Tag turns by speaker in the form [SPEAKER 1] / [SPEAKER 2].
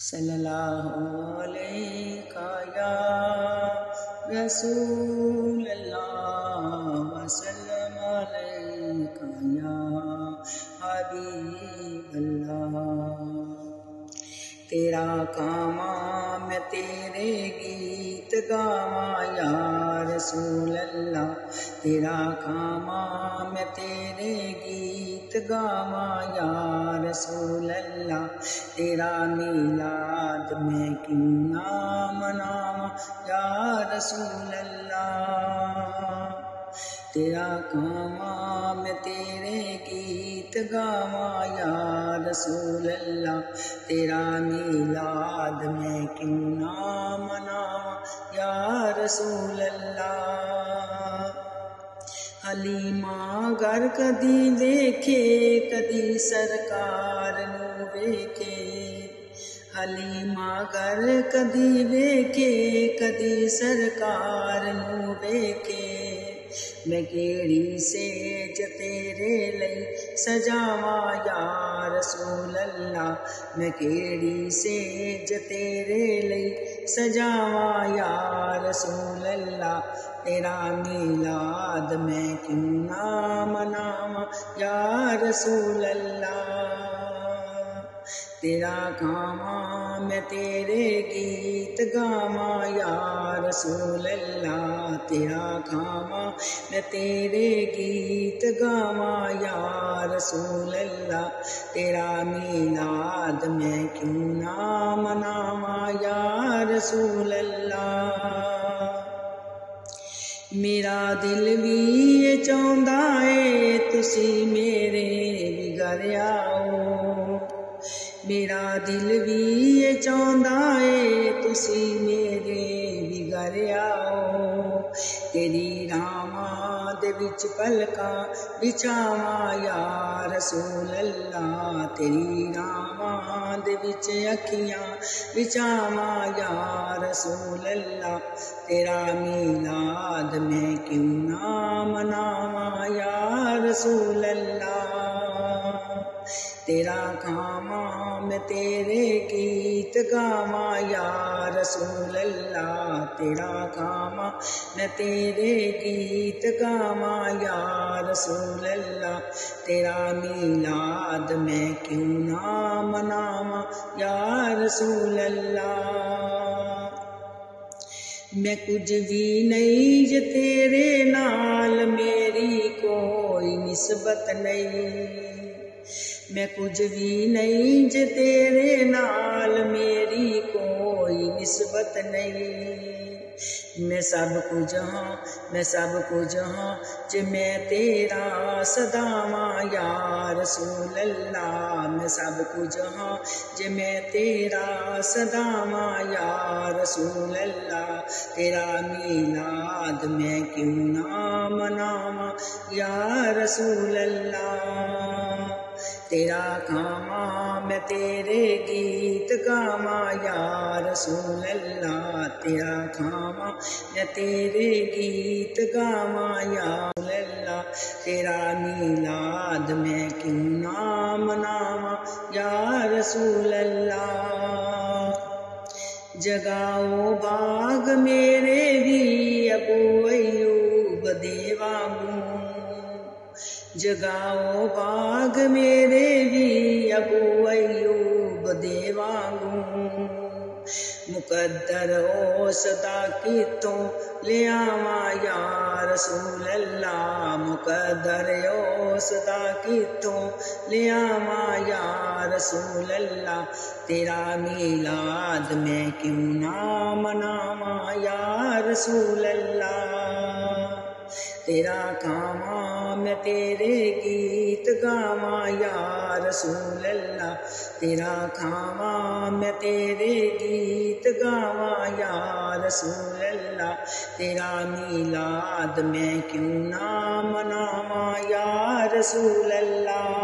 [SPEAKER 1] صلی اللہ علیہ یا رسول اللہ وسلم علیہ یا حبیب اللہ۔ تیرا کاما میں تیرے گیت گاواں یا رسول اللہ، تیرا کاما میں تیرے گیت گاواں یا رسول اللہ، تیرا میلاد میں کیوں نہ مناواں یا رسول اللہ، تیرا کاما میں تیرے گیت گاواں یا رسول اللہ، تیرا میلاد میں کیوں نہ مناواں یا رسول اللہ۔ حلیمہ گر کدی دیکھے کدی سرکار نو ویکھے، حلیمہ گر کدی ویکھے کدی سرکار نو ویکھے، میں کیڑی سیج تیرے لئی سجاواں یا رسول اللہ، میں کیڑی سیج تیرے لئی سجاواں یا رسول اللہ، تیرا میلاد میں کیوں نہ مناواں یا رسول اللہ، تیرا کاما میں تیرے گیت گاواں یا رسول اللہ، تیرا کاما میں تیرے گیت گاواں یا رسول اللہ، تیرا میلاد میں کیوں نہ مناواں یا رسول اللہ۔ میرا دل بھی یہ چاہندا ہے تسی میرے بھی گھر آؤ، میرا دل بھی یہ چاہندا ہے تسی میرے بھی گھر آؤ، تیری راہاں دے وچ پلکاں بچھاواں یا رسول اللہ، تیری راہاں دے وچ اکھیاں بچھاواں یا رسول اللہ، تیرا میلاد میں کیوں نہ مناواں یا رسول اللہ، تیرا کاما میں تیرے گیت گاواں یا رسول اللہ، تیرا کاما میں تیرے گیت گاواں یا رسول اللہ، تیرا میلاد میں کیوں نہ مناواں یا رسول اللہ۔ میں کچھ بھی نہیں جے تیرے نال میری کوئی نسبت نہیں، میں کچھ بھی نہیں جے تیرے نال میری کوئی نسبت نہیں، میں سب کچھ ہاں میں سب کچھ ہاں جے میں تیرا صداواں یا رسول اللہ، میں سب کچھ ہاں جے میں تیرا صداواں یا رسول اللہ، تیرا میلاد میں کیوں نہ مناواں یا رسول اللہ، تیرا کاما میں تیرے گیت گاواں یا رسول اللہ، تیرا کاما میں تیرے گیت گاواں یا رسول اللہ، تیرا میلاد میں کیوں نہ مناواں یا رسول اللہ۔ جگاؤ باغ میرے بھی ابو ایوب دے وانگوں، جگاؤ باغ میرے بھی ابو ایوب دے وانگوں، مقدر اس دا کتوں لے آواں یا رسول اللہ، مقدر اس دا کتوں لے آواں یا رسول اللہ، تیرا میلاد میں کیوں نہ مناواں یا رسول اللہ، تیرا کاما میں تیرے گیت گاواں یا رسول اللہ، تیرا کاما میں تیرے گیت گاواں یا رسول اللہ، تیرا میلاد میں کیوں نہ مناواں یا رسول اللہ۔